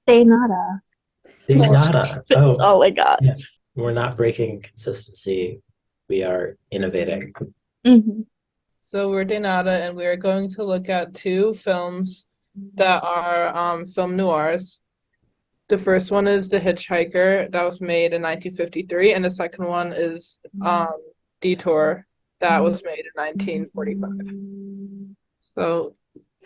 N.A.D.A. Detour. That's Oh, all I got. yeah. We're not breaking consistency. We are innovating. Hmm. So we're N.A.D.A. and we're going to look at two films that are film noirs. The first one is The Hitch-Hiker that was made in 1953, and the second one is Detour that was made in 1945. So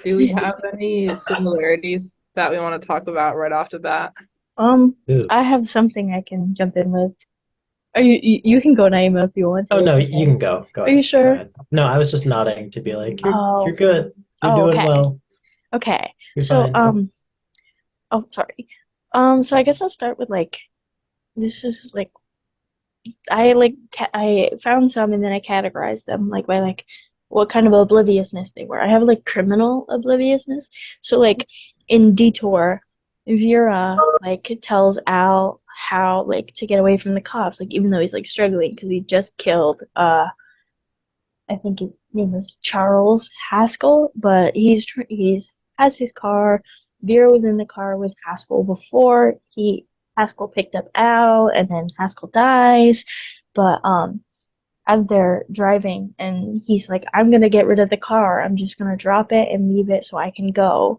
do we have any similarities that we want to talk about right off the bat? Um, Ooh. I have something I can jump in with. Are you can go, Naima, if you want to. Oh no, It's you okay. can go. Go Are you ahead. Go sure? ahead. No, I was just nodding to be like, you're Oh, good. You're oh, doing okay. well. Okay. You're So, fine. oh, sorry. So I guess I'll start with like this is like I found some and then I categorized them like by like what kind of obliviousness they were. I have like criminal obliviousness. So like in Detour, Vera like tells Al how like to get away from the cops, like even though he's like struggling because he just killed I think his name is Charles Haskell, but he's has his car. Vera was in the car with Haskell before he Haskell picked up Al, and then Haskell dies. But as they're driving, and he's like, "I'm gonna get rid of the car. I'm just gonna drop it and leave it so I can go."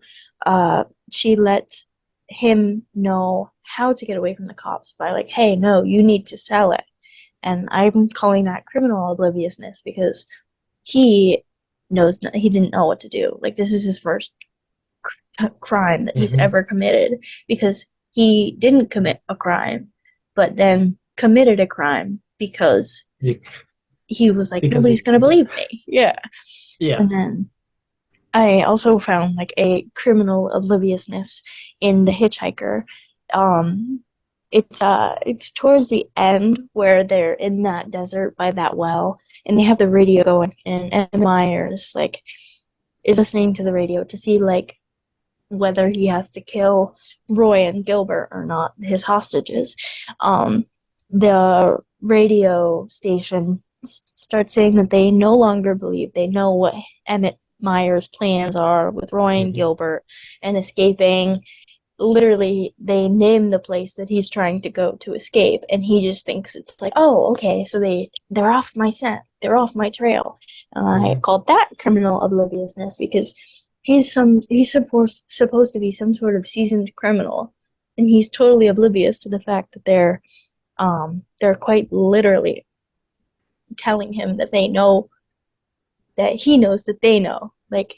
She lets him know how to get away from the cops by like, "Hey, no, you need to sell it." And I'm calling that criminal obliviousness because he he didn't know what to do. Like this is his first crime that he's Mm-hmm. ever committed because he didn't commit a crime, but then committed a crime because he was like Because nobody's he, gonna believe me. Yeah, yeah. and then I also found like a criminal obliviousness in The Hitchhiker. Um, it's towards the end where they're in that desert by that well, and they have the radio going, and Myers like is listening to the radio to see like whether he has to kill Roy and Gilbert or not, his hostages. Um, the radio station starts saying that they no longer believe they know what Emmett Myers' plans are with Roy and Mm-hmm. Gilbert and escaping. Literally, they name the place that he's trying to go to escape, and he just thinks it's like, oh, okay, so they're off my scent, they're off my trail. And I Mm-hmm. called that criminal obliviousness because he's supposed to be some sort of seasoned criminal, and he's totally oblivious to the fact that they're quite literally telling him that they know that he knows that they know. Like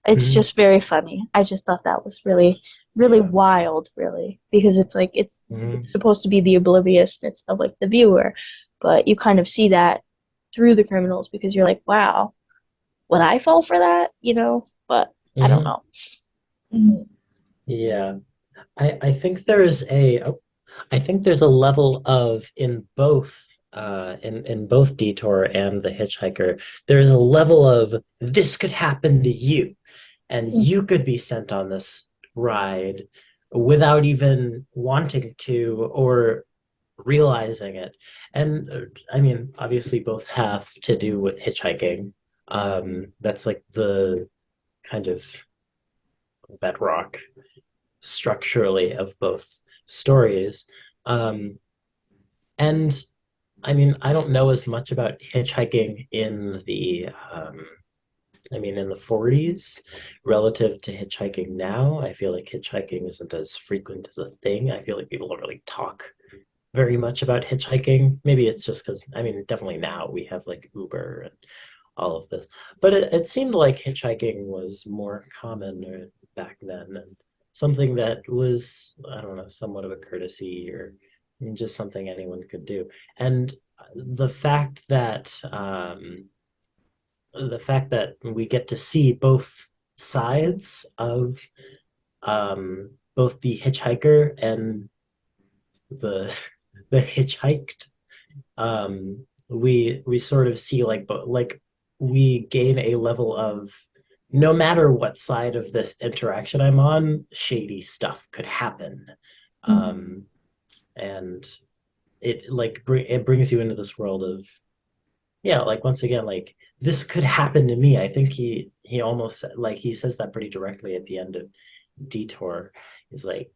it's Mm-hmm. just very funny. I just thought that was really Yeah. wild, really, because it's like it's Mm-hmm. supposed to be the obliviousness of like the viewer, but you kind of see that through the criminals because you're like, wow, would I fall for that? But I don't Mm-hmm. know. Mhm. Yeah. I think there's I think there's a level of in both Detour and the Hitchhiker, there's a level of this could happen to you, and you could be sent on this ride without even wanting to or realizing it. And I mean, obviously, both have to do with hitchhiking. That's like the kind of bedrock structurally of both stories. Um, and I mean, I don't know as much about hitchhiking in in the 40s relative to hitchhiking now. I feel like hitchhiking isn't as frequent as a thing. I feel like people don't really talk very much about hitchhiking. Maybe it's just because, I mean, definitely now we have like Uber and all of this. But it seemed like hitchhiking was more common back then and something that was, I don't know, somewhat of a courtesy or just something anyone could do. And the fact that we get to see both sides of both the hitchhiker and the the hitchhiked, we sort of see like we gain a level of no matter what side of this interaction I'm on, shady stuff could happen. Mhm. Um, and it brings you into this world of yeah, like once again, like this could happen to me. I think he almost like he says that pretty directly at the end of Detour. He's like,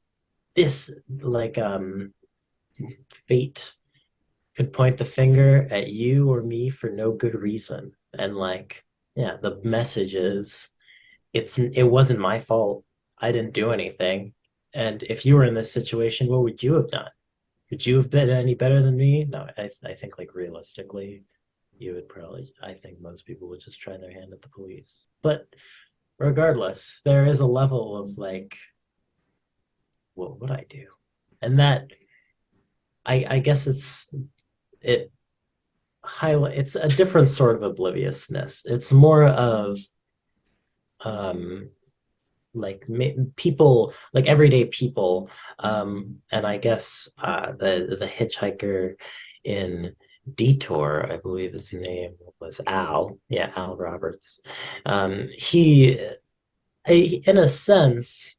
this, like, fate could point the finger at you or me for no good reason. And like, yeah, the message is it wasn't my fault. I didn't do anything. And if you were in this situation, what would you have done? Would you have been any better than me? No, I think like realistically, you would probably, I think most people would just try their hand at the police. But regardless, there is a level of like, what would I do? And that I guess it it's a different sort of obliviousness. It's more of um like people, like everyday people, and I guess the hitchhiker in Detour, I believe his name was Al. Yeah, Al Roberts. He, in a sense,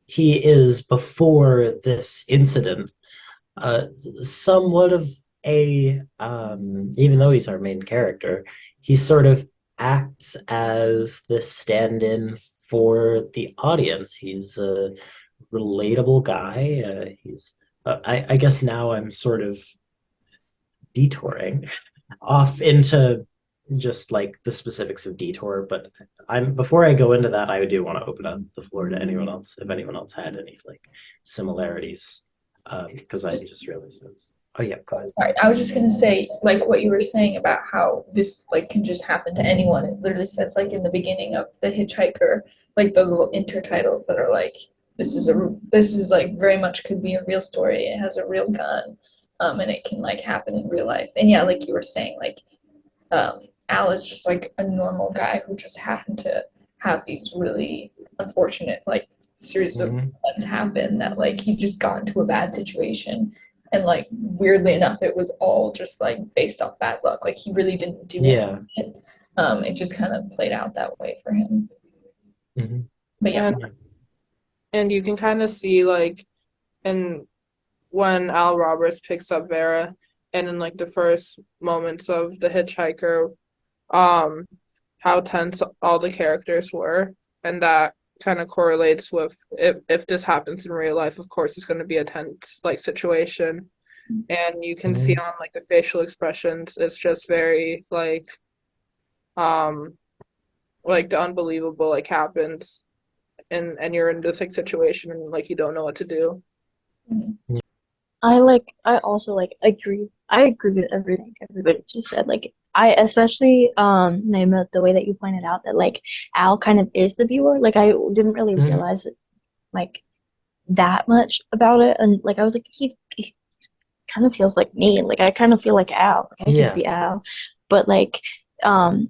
he is before this incident uh, somewhat of a even though he's our main character, he sort of acts as the stand-in for the audience. He's a relatable guy. He's I guess now I'm sort of detouring off into just like the specifics of Detour, but I'm before I go into that, I do want to open up the floor to anyone else if anyone else had any like similarities, because I just realized this. Oh yeah, go ahead. Sorry, I was just gonna say, like what you were saying about how this like can just happen to anyone. It literally says like in the beginning of The Hitchhiker, like those little intertitles that are like, this is like very much could be a real story. It has a real gun, and it can like happen in real life. And yeah, like you were saying, like Al is just like a normal guy who just happened to have these really unfortunate like series of events happen that like he just got into a bad situation, and like weirdly enough it was all just like based off bad luck, like he really didn't do Yeah. it. It just kind of played out that way for him. Mhm. But yeah, And you can kind of see like in when Al Roberts picks up Vera and in like the first moments of The Hitchhiker, how tense all the characters were, and that kind of correlates with if this happens in real life, of course it's going to be a tense like situation. And you can see Mhm. on like the facial expressions, it's just very um like the unbelievable like happens, and you're in this like situation and like you don't know what to do. I also like agree. I agree with everything everybody just said. Like I especially Naima, the way that you pointed out that like Al kind of is the viewer. Like I didn't really Mhm. realize it, like that much about it, and like I was like he kind of feels like me. Like I kind of feel like Al. Like I could Yeah. be Al, but like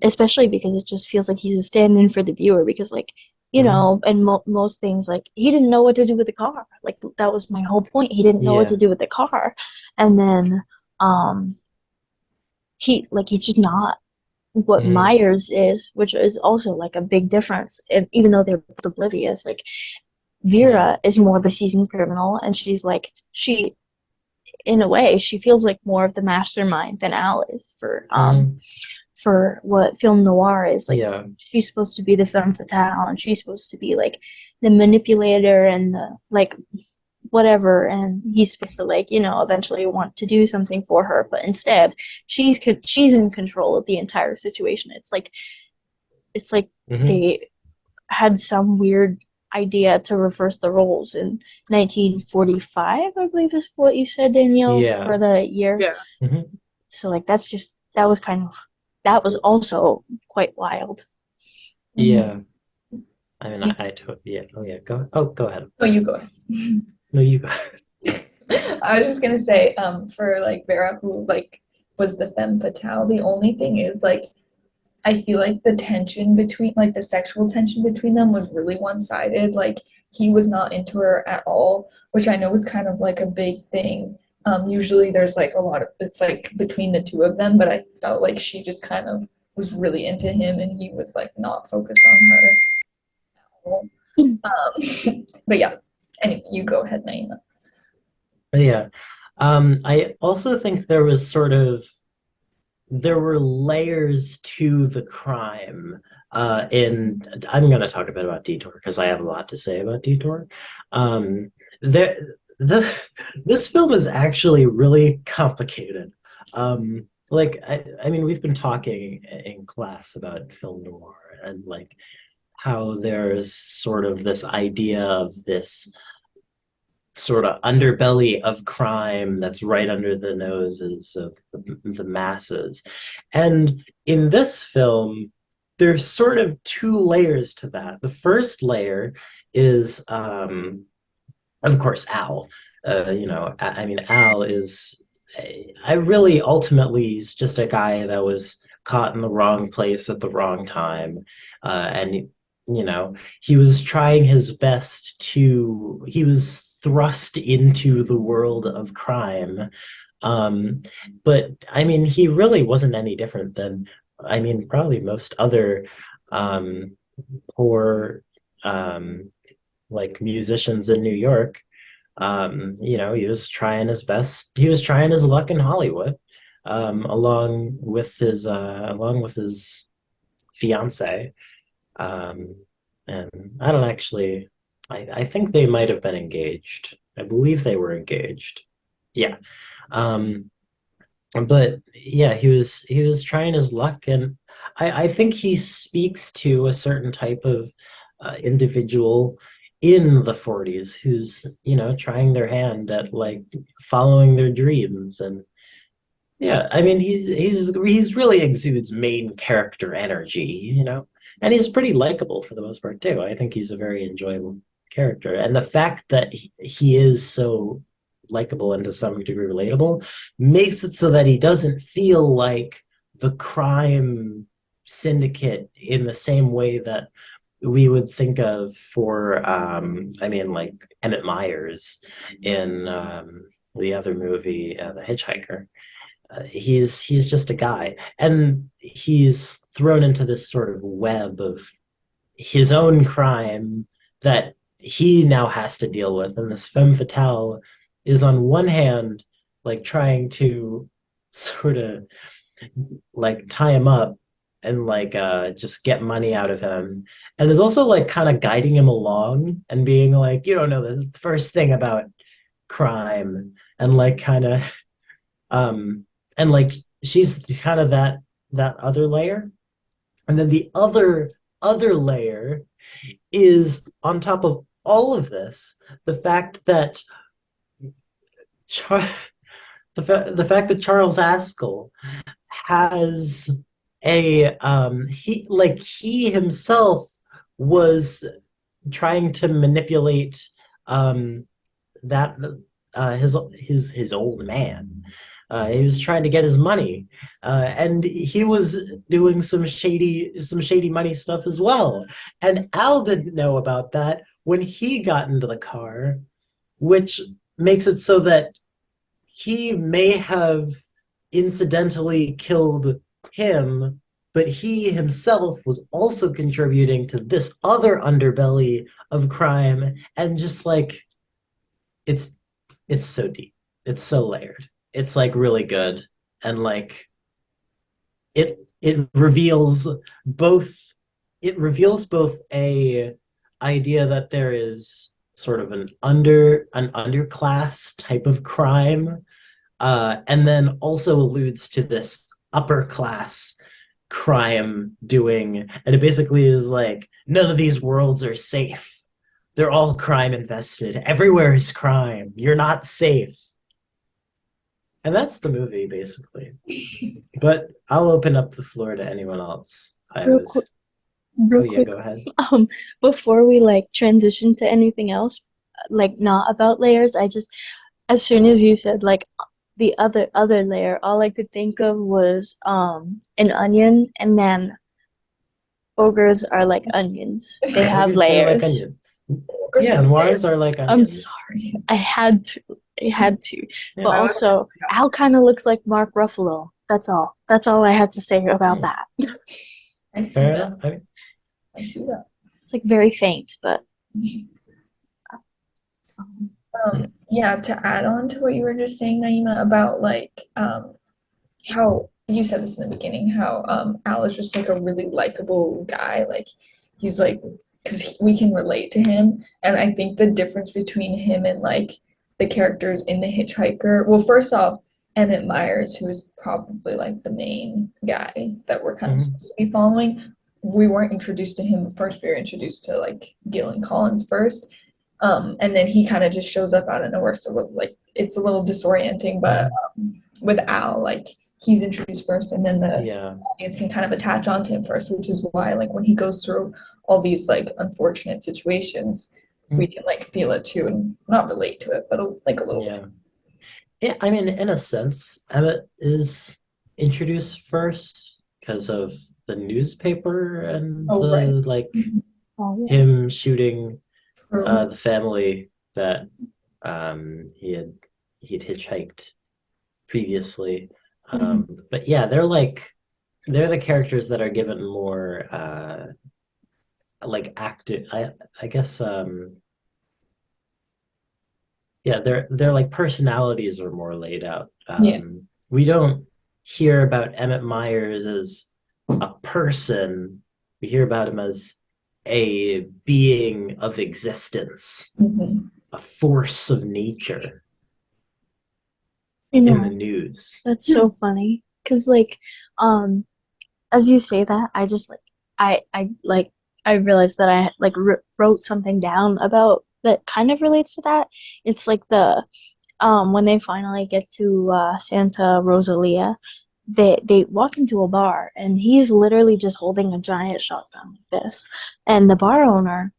especially because it just feels like he's a stand-in for the viewer because like you Mhm. know, and most things like he didn't know what to do with the car. Like that was my whole point. He didn't know what to Yeah. do with the car, and then um he's just not what Mhm. Myers is, which is also like a big difference. And even though they're both oblivious, like Yeah. Vera is more the seasoned criminal, and she's like she in a way she feels like more of the mastermind than Al is Mhm. for what film noir is. Like Yeah. she's supposed to be the femme fatale, and she's supposed to be like the manipulator and the like whatever, and he's supposed to like you know eventually want to do something for her, but instead she's in control of the entire situation. It's like Mhm. they had some weird idea to reverse the roles in 1945, I believe is what you said, Danielle, Yeah. for the year. Yeah. Mhm. So like that's just that was kind of that was also quite wild. Yeah. I mean, you, I totally, yeah. Oh yeah. Go ahead. oh, you go ahead. No, you go. I was just gonna say, for like Vera, who like was the femme fatale, the only thing is like I feel like the tension between like the sexual tension between them was really one-sided. Like he was not into her at all, which I know is kind of like a big thing. Usually there's like a lot of it's like between the two of them, but I felt like she just kind of was really into him and he was like not focused on her at all. But yeah, anyway, you go ahead, Naima. Yeah. I also think there were layers to the crime. I'm going to talk a bit about Detour because I have a lot to say about Detour. Um, there, this film is actually really complicated. I mean, we've been talking in class about film noir and like how there's sort of this idea of this sort of underbelly of crime that's right under the noses of the masses. And in this film, there's sort of two layers to that. The first layer is, of course, Al. I mean, Al is, I really ultimately, he's just a guy that was caught in the wrong place at the wrong time. And, he was trying his best he was thrust into the world of crime. Um, but I mean, he really wasn't any different than, I mean, probably most other um, poor like musicians in New York. He was trying his best. He was trying his luck in Hollywood, along with his fiance. Um, and I don't actually. I think they might have been engaged. I believe they were engaged. Yeah. Um, but yeah, he was trying his luck, and I think he speaks to a certain type of individual in the 40s who's trying their hand at like following their dreams. And yeah, I mean, he's really exudes main character energy, and he's pretty likable for the most part too. I think he's a very enjoyable character, and the fact that he is so likable and to some degree relatable makes it so that he doesn't feel like the crime syndicate in the same way that we would think of for I mean, like Emmett Myers in the other movie, The Hitchhiker. He's just a guy, and he's thrown into this sort of web of his own crime that he now has to deal with. And this femme fatale is on one hand like trying to sort of like tie him up and like just get money out of him, and is also like kind of guiding him along and being like, you don't know the first thing about crime, and like kind of um and like she's kind of that other layer. And then the other layer is on top of all of this, the fact that Char- the fact that Charles Askell has he himself was trying to manipulate um that his old man. He was trying to get his money, and he was doing some shady money stuff as well. And Al didn't know about that when he got into the car, which makes it so that he may have incidentally killed him, but he himself was also contributing to this other underbelly of crime. And just like it's it's so deep, it's so layered, it's like really good. And like it reveals both a idea that there is sort of an underclass type of crime, and then also alludes to this upper class crime doing. And it basically is like, none of these worlds are safe, they're all crime invested, everywhere is crime, you're not safe. And that's the movie basically. But I'll open up the floor to anyone else. Real quick, Oh real yeah, quick. go ahead. Um, Before we like transition to anything else, like not about layers, I just as soon as you said like the other layer, all I could think of was an onion, and then ogres are like onions. They have Ogres are like layers. onions. Ogres Yeah, have noirs are like I'm onions. sorry. I had to. I had to. But Yeah. also, Al kind of looks like Mark Ruffalo. That's all. That's all I have to say about that. I see Fair that. enough. I mean, I see that. It's like very faint, but Yeah, to add on to what you were just saying, Naima, about like how you said this in the beginning, how Al is just like a really likable guy. Like he's like, because we can relate to him. And I think the difference between him and like the characters in The Hitchhiker, well, first off, Emmett Myers, who is probably like the main guy that we're kind of Mhm. supposed to be following, we weren't introduced to him first. We were introduced to like Gillen Collins first. And then he kind of just shows up out of nowhere. So like it's a little disorienting, but Mhm. with Al, like he's introduced first, and then the Yeah. audience can kind of attach onto him first, which is why like when he goes through all these like unfortunate situations, we Mhm. can like feel it too and not relate to it, but like a little bit. Yeah. Yeah, I mean, in a sense, Emmett is introduced first because of the newspaper and Oh, right. the like Oh yeah. him shooting True. the family that he had hitchhiked previously. Mhm. But yeah, they're the characters that are given more like active. I guess yeah, they're like personalities are more laid out. Yeah. We don't hear about Emmett Myers as a person. We hear about him as a being of existence, Mhm. a force of nature You in the know, news. that's so funny. 'Cause like, um, as you say that, I just like I realized that I like wrote something down about that kind of relates to that. It's like the when they finally get to Santa Rosalia, they walk into a bar and he's literally just holding a giant shotgun like this, and the bar owner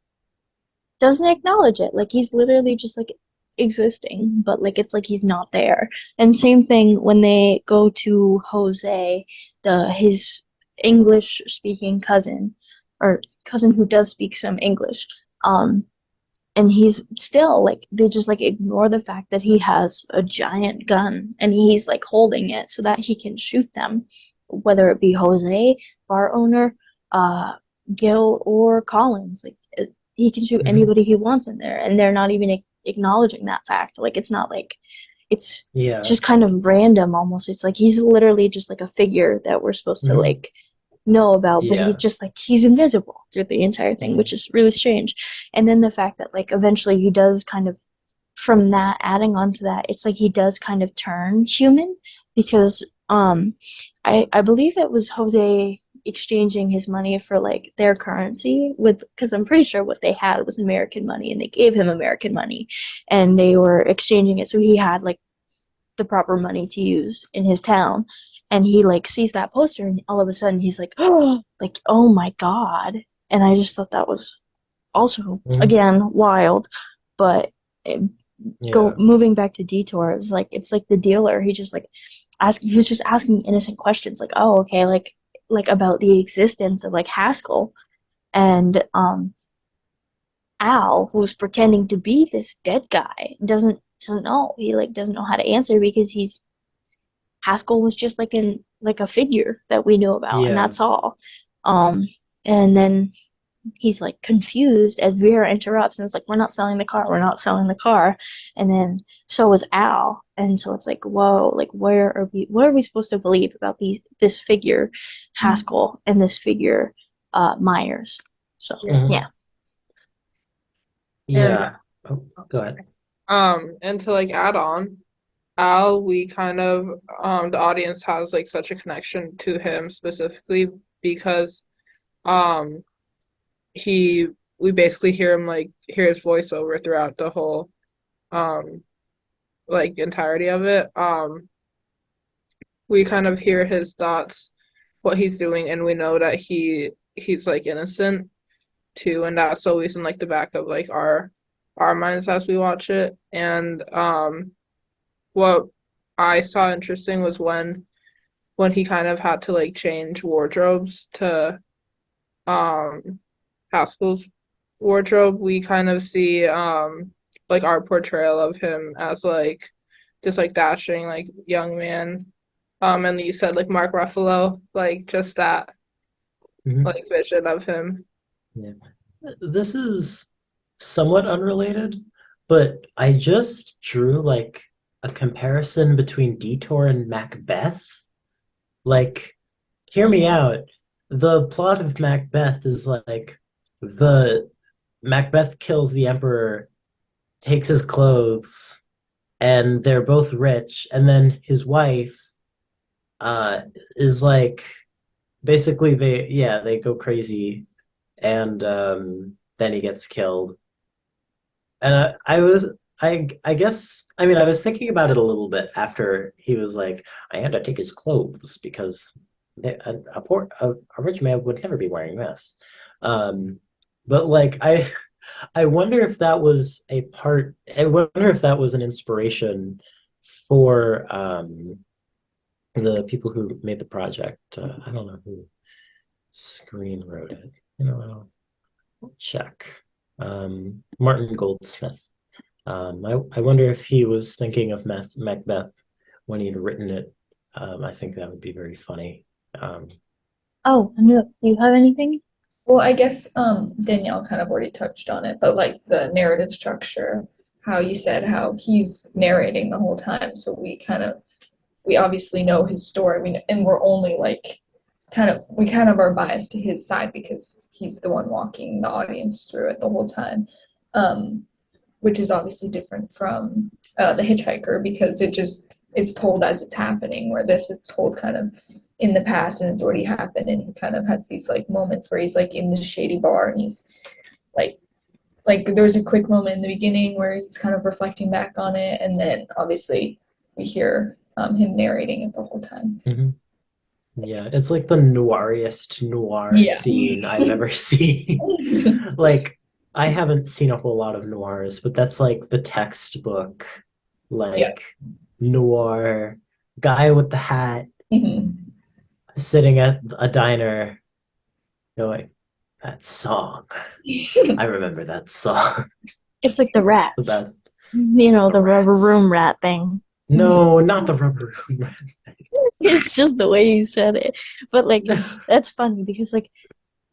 doesn't acknowledge it. Like he's literally just like existing, but like it's like he's not there. And same thing when they go to Jose, the his English speaking cousin or cousin who does speak some English. Um and he's still like they just like ignore the fact that he has a giant gun and he's like holding it so that he can shoot them, whether it be Jose, bar owner, uh Gil or Collins. Like he can shoot Mhm. anybody he wants in there and they're not even acknowledging that fact. Like it's not like it's Yeah. just kind of random almost. It's like he's literally just like a figure that we're supposed to Mhm. like know about, but he's Yeah. just like he's invisible through the entire thing, which Mhm. is really strange. And then the fact that like eventually he does kind of from that adding on to that, it's like he does kind of turn human because I believe it was Jose exchanging his money for like their currency with because I'm pretty sure what they had was American money and they gave him American money and they were exchanging it so he had like the proper money to use in his town. And he like sees that poster and all of a sudden he's like, oh, like, oh my God. And I just thought that was also, Mhm. again, wild. But it, go Yeah. moving back to Detour, it's like the dealer. He just like he was just asking innocent questions like, oh, okay, like about the existence of like Haskell and Al, who's pretending to be this dead guy, doesn't know. He like doesn't know how to answer because he's Haskell was just like a figure that we knew about, and Yeah. that's all. Um, and then he's like confused as Vera interrupts and it's like, we're not selling the car, we're not selling the car. And then so is Al. And so it's like, whoa, like what are we supposed to believe about this figure Haskell and this figure Myers? So Mhm. yeah. And Yeah. Oh, go ahead. and to like add on, Al, we kind of the audience has like such a connection to him specifically because um he we basically hear him like hear his voiceover throughout the whole um like entirety of it. We kind of hear his thoughts, what he's doing, and we know that he's like innocent too, and that's always in like the back of like our minds as we watch it. And what I saw interesting was when he kind of had to like change wardrobes to um Haskell's wardrobe, we kind of see like our portrayal of him as like just like dashing like young man. And you said like Mark Ruffalo, like just that Mhm. like vision of him. Yeah. This is somewhat unrelated, but I just drew like a comparison between Detour and Macbeth. like, hear me out. The plot of Macbeth is like the Macbeth kills the emperor, takes his clothes, and they're both rich, and then his wife uh is like basically they go crazy, and then he gets killed. And I guess, I mean, I was thinking about it a little bit after he was like, I had to take his clothes because a rich man would never be wearing this. Um, but like I wonder if that was a part. I wonder if that was an inspiration for the people who made the project. I don't know who screen wrote it. I'll check. Martin Goldsmith. I wonder if he was thinking of Macbeth when he'd written it. I think that would be very funny. Um, Oh, do you have anything? Well, I guess Danielle kind of already touched on it, but like the narrative structure, how you said how he's narrating the whole time, so we obviously know his story, and we're only like we kind of are biased to his side because he's the one walking the audience through it the whole time, um, which is obviously different from the Hitchhiker because it's told as it's happening, where this is told kind of in the past and it's already happened, and he kind of has these like moments where he's like in the shady bar and he's like there's a quick moment in the beginning where he's kind of reflecting back on it, and then obviously we hear him narrating it the whole time. mhm. Yeah, it's like the noiriest noir Yeah. scene I've ever seen. Like, I haven't seen a whole lot of noirs, but that's like the textbook, Yeah. like noir guy with the hat Mhm. sitting at a diner going, that song. I remember that song. It's like the It's the rats. best. The The rubber rats. room rat thing. No, not the rubber room. It's just the way you said it. But like that's funny because like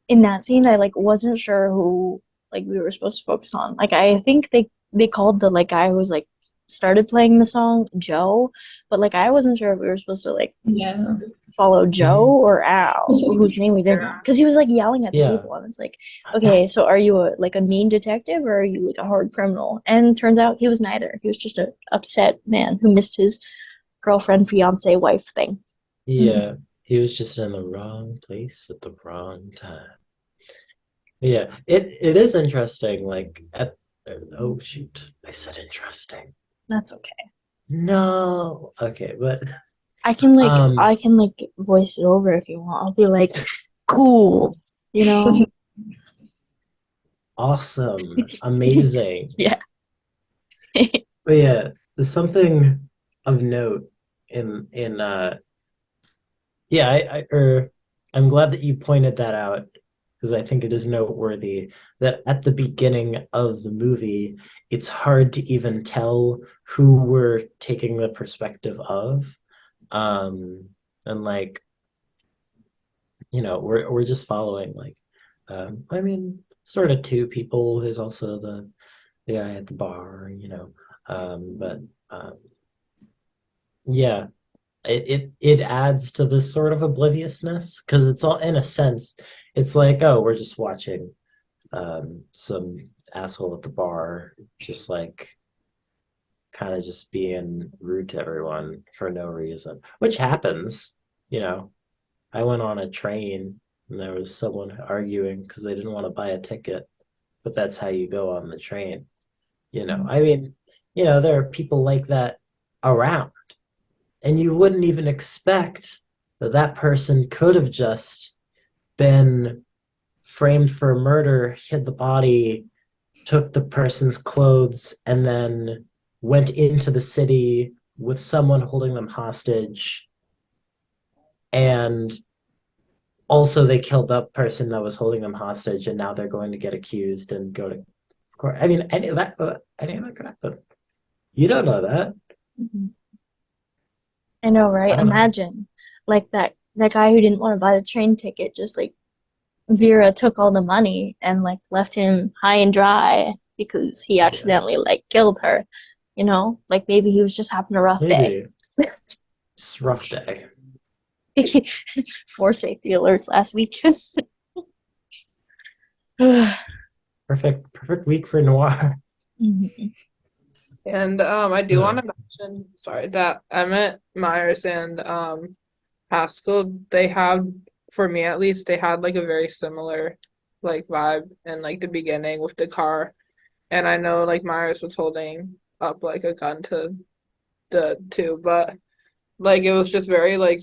in that scene I like wasn't sure who like we were supposed to focus on. Like I think they called the like guy who was like started playing the song Joe, but like I wasn't sure if we were supposed to like Yeah. follow Joe Mhm. or Al, whose name we didn't know. Because he was like yelling at the Yeah. people and it's like, okay, so are you a mean detective or are you like a hard criminal? And turns out he was neither. He was just a upset man who missed his girlfriend, fiance, wife thing. Yeah, he was just in the wrong place at the wrong time. Yeah, it is interesting. Like at oh shoot, I said interesting. That's okay. No, okay, but I um, can like voice it over if you want. I'll be like, cool, you know? awesome, amazing. Yeah. But yeah, there's something of note in yeah, I'm glad that you pointed that out because I think it is noteworthy that at the beginning of the movie, it's hard to even tell who we're taking the perspective of. Um, and like, we're just following like I mean, sort of two people. There's also the guy at the bar, but um yeah, it adds to this sort of obliviousness because it's all in a sense it's like, oh, we're just watching some asshole at the bar just like kind of just being rude to everyone for no reason, which happens. you know I went on a train and there was someone arguing because they didn't want to buy a ticket, but that's how you go on the train. I mean, there are people like that around, and you wouldn't even expect that that person could have just been framed for murder, hid the body, took the person's clothes, and then went into the city with someone holding them hostage. And also, they killed the person that was holding them hostage, and now they're going to get accused and go to court. I mean, any of that could happen. You don't know that. I know, I right? don't know. Imagine like that guy who didn't want to buy the train ticket, just like Vera took all the money and like left him high and dry because he Yeah, accidentally like killed her, Like maybe he was just having a rough day. maybe. Just rough day. Four safety alerts last week. Perfect week for noir. Mhm. And I do want to mention, sorry, that Emmett, Myers, and Haskell, they have, for me at least, they had like a very similar like vibe in like the beginning with the car. And I know like Myers was holding up like a gun to the two, but like it was just very like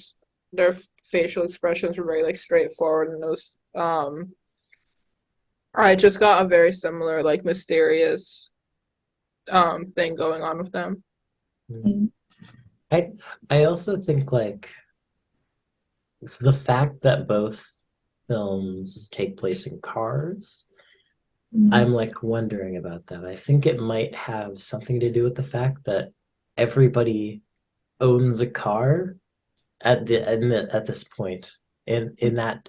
their facial expressions were very like straightforward, and it was I just got a very similar like mysterious thing going on with them. Mm. I also think like the fact that both films take place in cars, I'm like wondering about that. I think it might have something to do with the fact that everybody owns a car at this point in that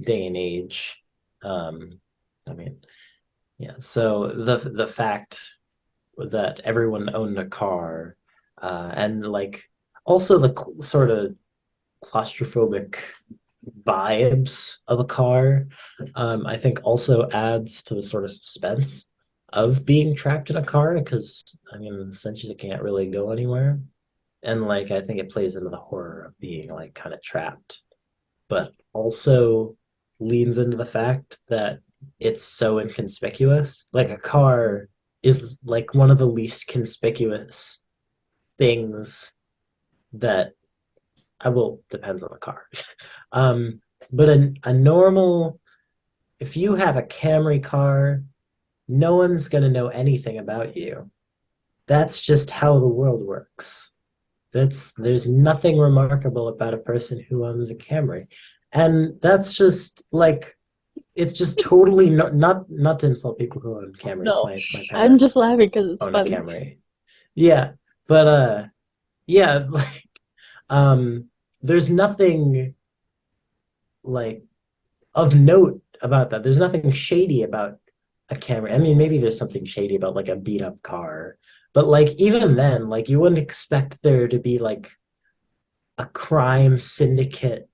day and age. I mean, yeah. So the fact that everyone owned a car, and like also the sort of claustrophobic vibes of a car, I think also adds to the sort of suspense of being trapped in a car because I mean, essentially, you can't really go anywhere, and like I think it plays into the horror of being like kind of trapped, but also leans into the fact that it's so inconspicuous. Like a car is like one of the least conspicuous things that I will depends on the car. um, but a normal, if you have a Camry car, no one's gonna know anything about you. That's just how the world works. There's nothing remarkable about a person who owns a Camry, and that's just like it's just totally not to insult people who own Camrys. No, My I'm just parents laughing because it's own a funny. Camry. Yeah, but yeah, like um, there's nothing like of note about that. There's nothing shady about a Camry. I mean, maybe there's something shady about like a beat up car, but like even then, like you wouldn't expect there to be like a crime syndicate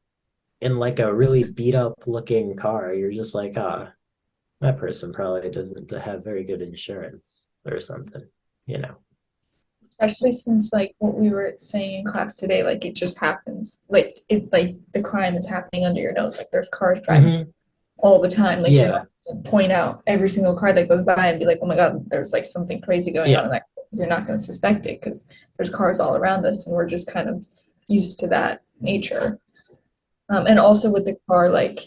in like a really beat up looking car. You're just like, ah, that person probably doesn't have very good insurance or something, you know. Especially since like what we were saying in class today, like it just happens. Like it's like the crime is happening under your nose. Like there's cars driving all the time. Like you Yeah, don't have to point out every single car that goes by and be like, oh my God, there's like something crazy going on yeah. in that car. 'Cause you're not going to suspect it because there's cars all around us and we're just kind of used to that nature. And also with the car, like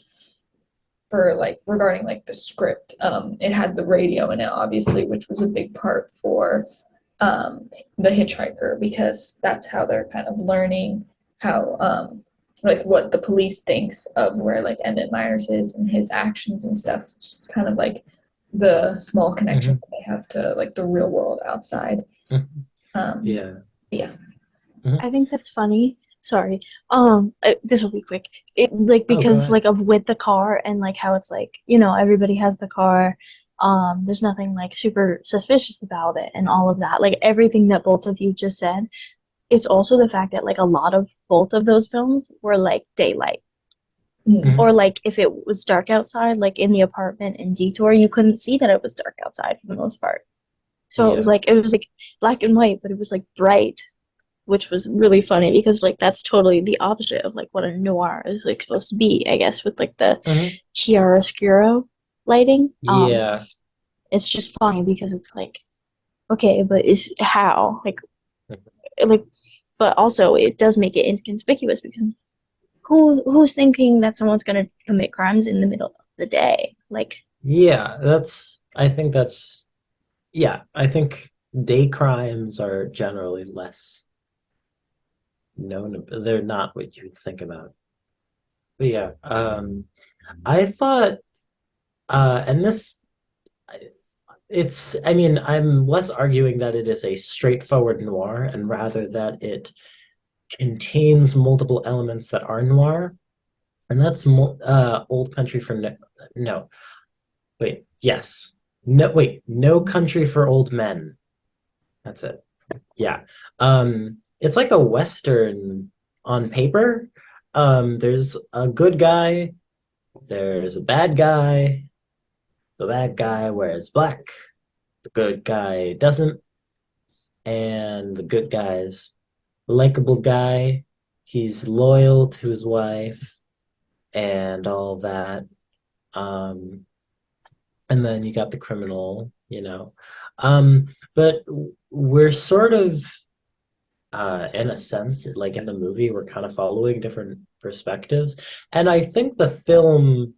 for like regarding like the script, it had the radio in it, obviously, which was a big part for the Hitchhiker because that's how they're kind of learning how like what the police thinks of where like Emmett Myers is and his actions and stuff. It's just kind of like the small connection that they have to like the real world outside. Yeah. Yeah. I think that's funny. Sorry. This will be quick. It like Oh, go because ahead. like of with the car and like how it's like, everybody has the car. There's nothing like super suspicious about it and all of that. Like everything that both of you just said. It's also the fact that like a lot of both of those films were like daylight. Mm. Or like if it was dark outside, like in the apartment in Detour, you couldn't see that it was dark outside for the most part. So Yeah. it was like black and white, but it was like bright, which was really funny because like that's totally the opposite of like what a noir is like supposed to be, I guess, with like the chiaroscuro lighting. Yeah. It's just funny because it's like, okay, but is how like, but also it does make it inconspicuous because who's thinking that someone's gonna commit crimes in the middle of the day? Like, Yeah, yeah, I think day crimes are generally less known. They're not what you'd think about. But yeah, I thought, and this, I mean, I'm less arguing that it is a straightforward noir and rather that it contains multiple elements that are noir. And that's Old Country for no, wait, yes. No, wait, No Country for Old Men. That's it. Yeah. It's like a Western on paper. There's a good guy, there's a bad guy. The bad guy wears black, the good guy doesn't, and the good guy's a likable guy. He's loyal to his wife and all that. Um, and then you got the criminal, you know. But we're sort of, in a sense, like in the movie, we're kind of following different perspectives. And I think the film,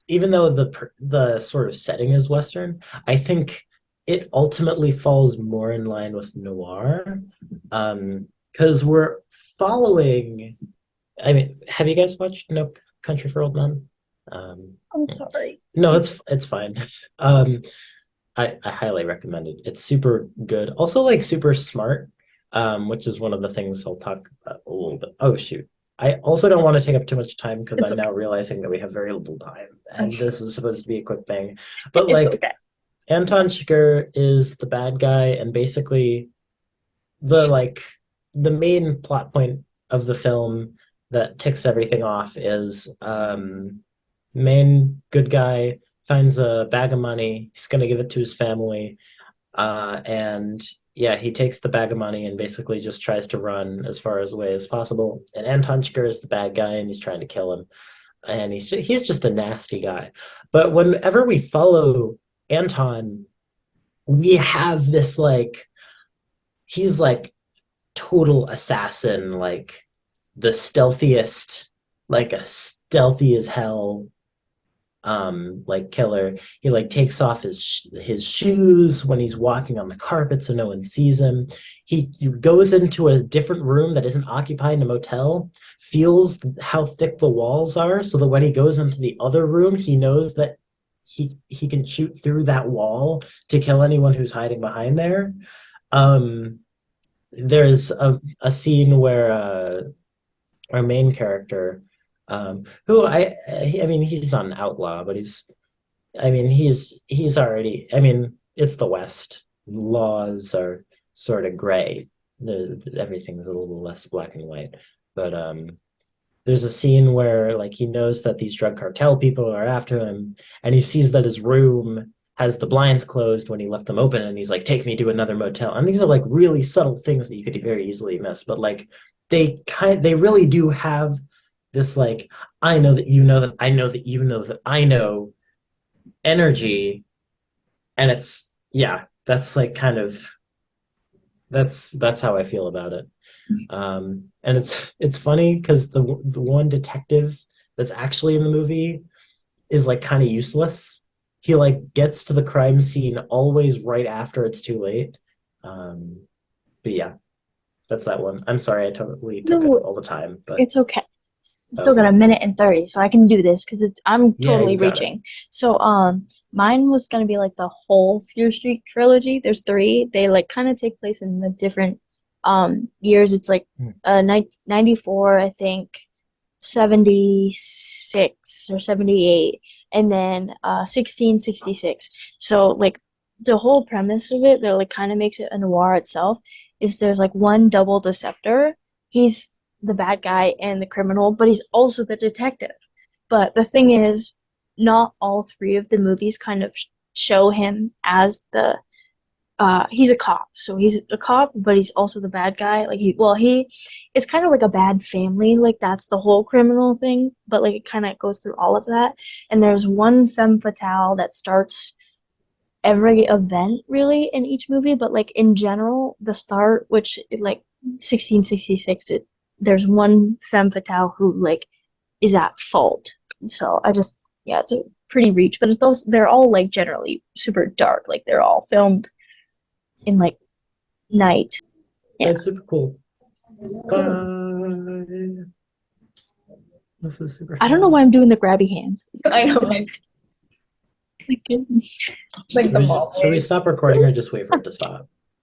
even though the sort of setting is Western, I think it ultimately falls more in line with noir, because we're following. I mean, have you guys watched No Country for Old Men? I'm sorry. No, it's fine. Um, I highly recommend it. It's super good. Also, like super smart, which is one of the things I'll talk about a little bit. Oh shoot. I also don't want to take up too much time because It's I'm okay. now realizing that we have very little time, and this is supposed to be a quick thing. But It's like okay. Anton Chigurh is the bad guy, and basically the like the main plot point of the film that ticks everything off is main good guy finds a bag of money. He's gonna give it to his family, and yeah, he takes the bag of money and basically just tries to run as far away as possible. And Anton Chigurh is the bad guy, and he's trying to kill him. And he's just a nasty guy. But whenever we follow Anton, we have this like he's like total assassin, like the stealthiest, like a stealthy as hell like killer. He like takes off his shoes when he's walking on the carpet so no one sees him. He goes into a different room that isn't occupied in a motel, feels how thick the walls are so that when he goes into the other room he knows that he can shoot through that wall to kill anyone who's hiding behind there. um there's a scene where our main character, who I mean, he's not an outlaw, but he's already. I mean, it's the West. Laws are sort of gray. Everything's a little less black and white. But there's a scene where like he knows that these drug cartel people are after him, and he sees that his room has the blinds closed when he left them open, and he's like, "Take me to another motel." And these are like really subtle things that you could very easily miss, but like they really do have this like I know that you know that I know that you know that I know energy, and it's yeah, that's like kind of that's how I feel about it. And it's funny because the one detective that's actually in the movie is like kind of useless. He like gets to the crime scene always right after it's too late. But yeah, that's that one. I'm sorry I totally took up No, all the time, but it's okay. that Still was got a my minute and 30, so I can do this because I'm yeah, totally you got it. reaching. So mine was gonna be like the whole Fear Street trilogy. There's three. They like kind of take place in the different years. It's like 94, I think, 76 or 78, and then 1666. So like the whole premise of it that like kind of makes it a noir itself is there's like one double deceptor. He's the bad guy and the criminal, but he's also the detective. But the thing is, not all three of the movies kind of show him as the he's a cop. So he's a cop, but he's also the bad guy. Like he it's kind of like a bad family. Like that's the whole criminal thing, but like it kind of goes through all of that. And there's one femme fatale that starts every event really in each movie, but like in general, the start, which like 1666, there's one femme fatale who like is at fault. So I just yeah, it's a pretty reach, but it's also they're all like generally super dark. Like they're all filmed in like night. Yeah. That's super cool. Bye. This is super I don't know fun. why I'm doing the grabby hands. I know, like Like, like the Should we, mall should we wave. stop recording or just wait for it to stop?